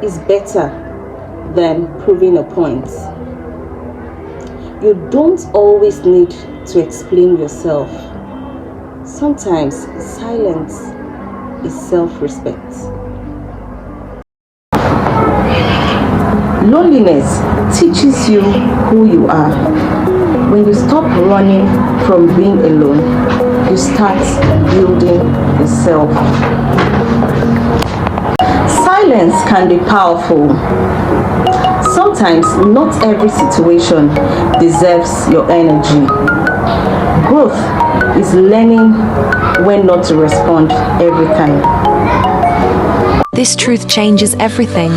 is better than proving a point. You don't always need to explain yourself. Sometimes silence is self-respect. Loneliness teaches you who you are. When you stop running from being alone, you start building a self. Silence can be powerful. Sometimes not every situation deserves your energy. Growth is learning when not to respond every time. This truth changes everything.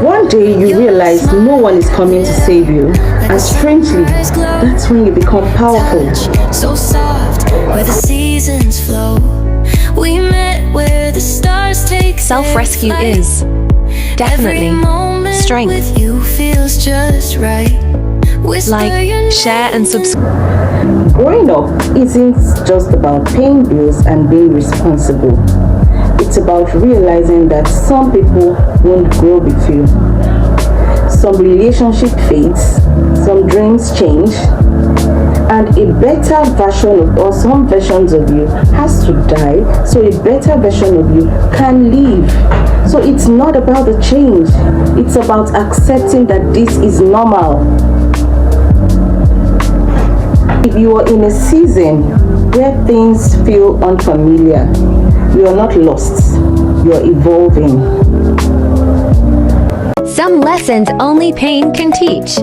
One day you realize no one is coming to save you, and strangely, that's when you become powerful. So soft, where the seasons flow. We met where the stars take Self-rescue is definitely strength. with you feels just right. Like, share and subscribe. Growing up isn't just about paying bills and being responsible. It's about realizing that some people won't grow with you. Some relationship fades, some dreams change, and a better version of, or some versions of you has to die so a better version of you can live. So it's not about the change, it's about accepting that this is normal. If you are in a season where things feel unfamiliar, you are not lost, you are evolving. Some lessons only pain can teach.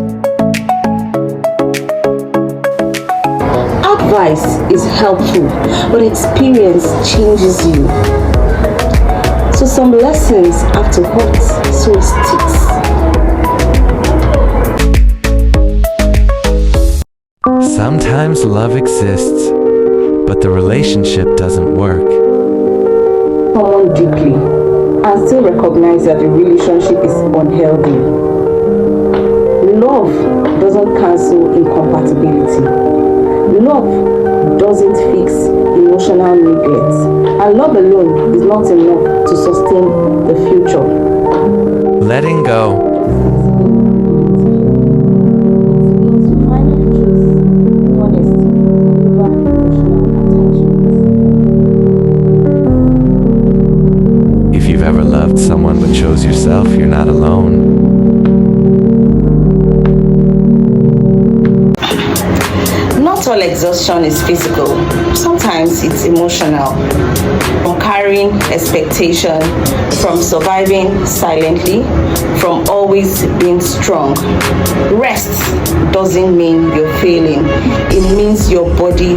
Advice is helpful, but experience changes you. So some lessons have to hurt so it sticks. Sometimes love exists, but the relationship doesn't work. Someone deeply and still recognize that the relationship is unhealthy. Love doesn't cancel incompatibility. Love doesn't fix emotional neglect. And love alone is not enough to sustain the future. Letting go. If you've ever loved someone but chose yourself, you're not alone. Not all exhaustion is physical. Sometimes it's emotional. From carrying expectation, from surviving silently, from always being strong. Rest doesn't mean you're failing. It means your body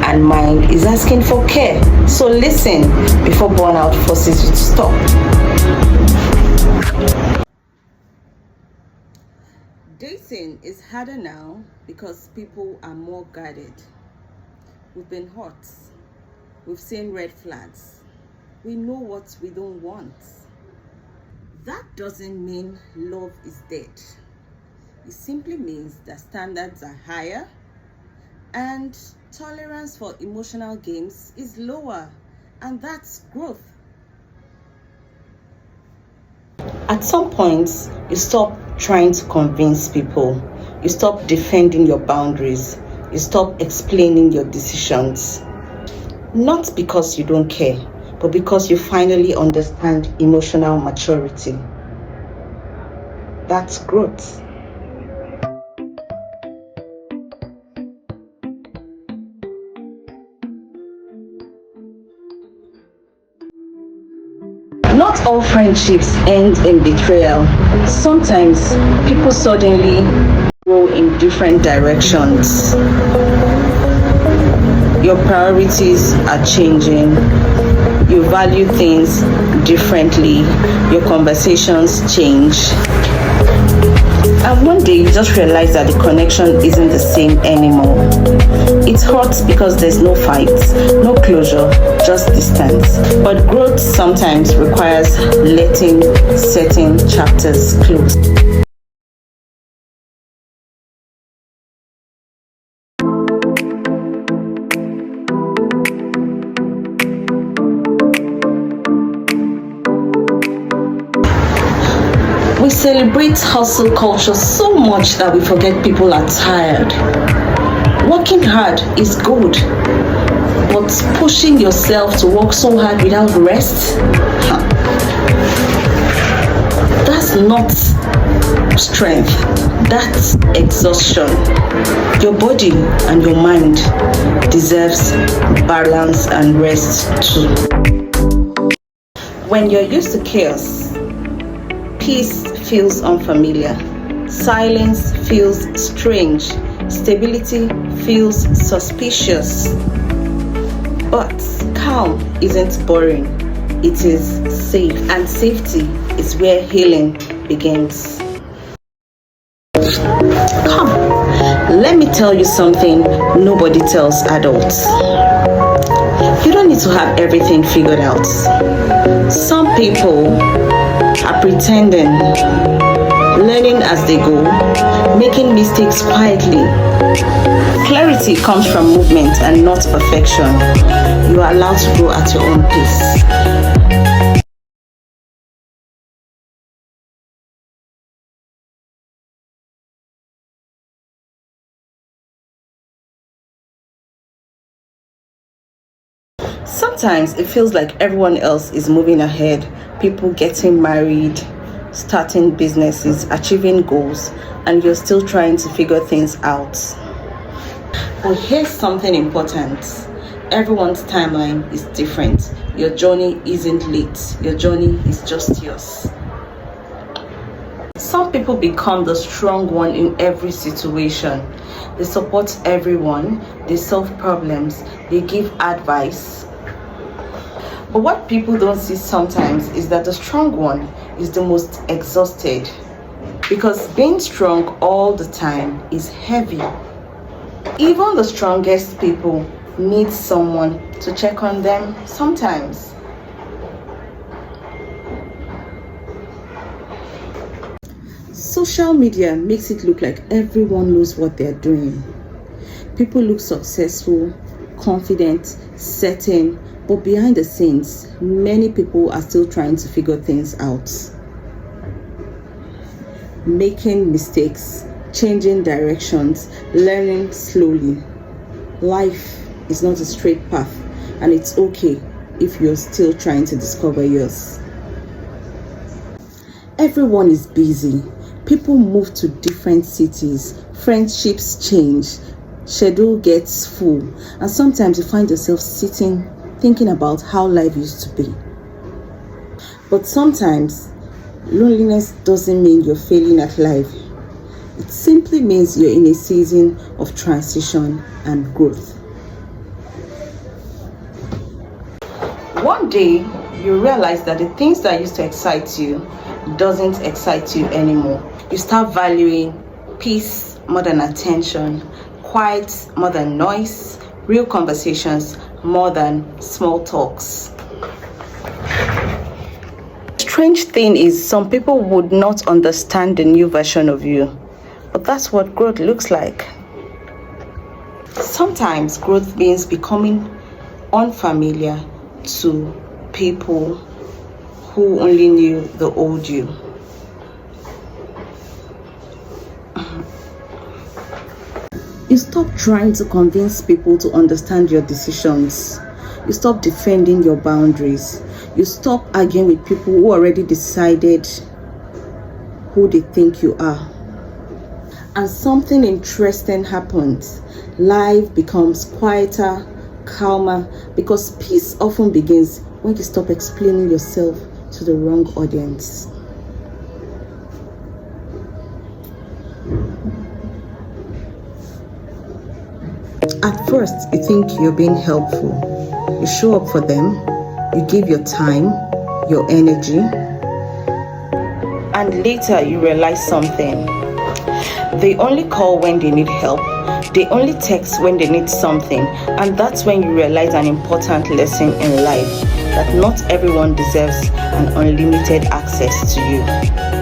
and mind is asking for care. So listen before burnout forces you to stop. Dating is harder now because people are more guarded. We've been hurt. We've seen red flags. We know what we don't want. That doesn't mean love is dead. It simply means that standards are higher and tolerance for emotional games is lower, and that's growth. At some point, you stop trying to convince people. You stop defending your boundaries. You stop explaining your decisions. Not because you don't care, but because you finally understand emotional maturity. That's growth. Not all friendships end in betrayal. Sometimes people suddenly go in different directions. Your priorities are changing. You value things differently. Your conversations change. And one day you just realize that the connection isn't the same anymore. It hurts because there's no fight, no closure, just distance. But growth sometimes requires letting certain chapters close. celebrate hustle culture so much that we forget people are tired. Working hard is good, but pushing yourself to work so hard without rest, that's not strength, that's exhaustion. Your body and your mind deserves balance and rest too. When you're used to chaos, peace feels unfamiliar, silence feels strange, stability feels suspicious. But calm isn't boring, it is safe, and safety is where healing begins. Come, let me tell you something nobody tells adults. You don't need to have everything figured out. Some people are pretending, learning as they go, making mistakes quietly. Clarity comes from movement and not perfection. You are allowed to grow at your own pace. Sometimes it feels like everyone else is moving ahead. People getting married, starting businesses, achieving goals, and you're still trying to figure things out. But here's something important. Everyone's timeline is different. Your journey isn't late. Your journey is just yours. Some people become the strong one in every situation. They support everyone, they solve problems, they give advice. But what people don't see sometimes is that the strong one is the most exhausted, because being strong all the time is heavy. Even the strongest people need someone to check on them sometimes. Social media makes it look like everyone knows what they're doing. People look successful, confident, certain, but behind the scenes, many people are still trying to figure things out. Making mistakes, changing directions, learning slowly. Life is not a straight path, and it's okay if you're still trying to discover yours. Everyone is busy. People move to different cities, friendships change, schedule gets full, and sometimes you find yourself sitting thinking about how life used to be. But sometimes loneliness doesn't mean you're failing at life. It simply means you're in a season of transition and growth. One day you realize that the things that used to excite you doesn't excite you anymore. You start valuing peace more than attention, quiet more than noise, real conversations more than small talks. Strange thing is, some people would not understand the new version of you, but that's what growth looks like. Sometimes growth means becoming unfamiliar to people who only knew the old you. You stop trying to convince people to understand your decisions. You stop defending your boundaries. You stop arguing with people who already decided who they think you are. And something interesting happens. Life becomes quieter, calmer, because peace often begins when you stop explaining yourself to the wrong audience. At first, you think you're being helpful. You show up for them, you give your time, your energy, and later you realize something. They only call when they need help. They only text when they need something. And that's when you realize an important lesson in life, that not everyone deserves an unlimited access to you.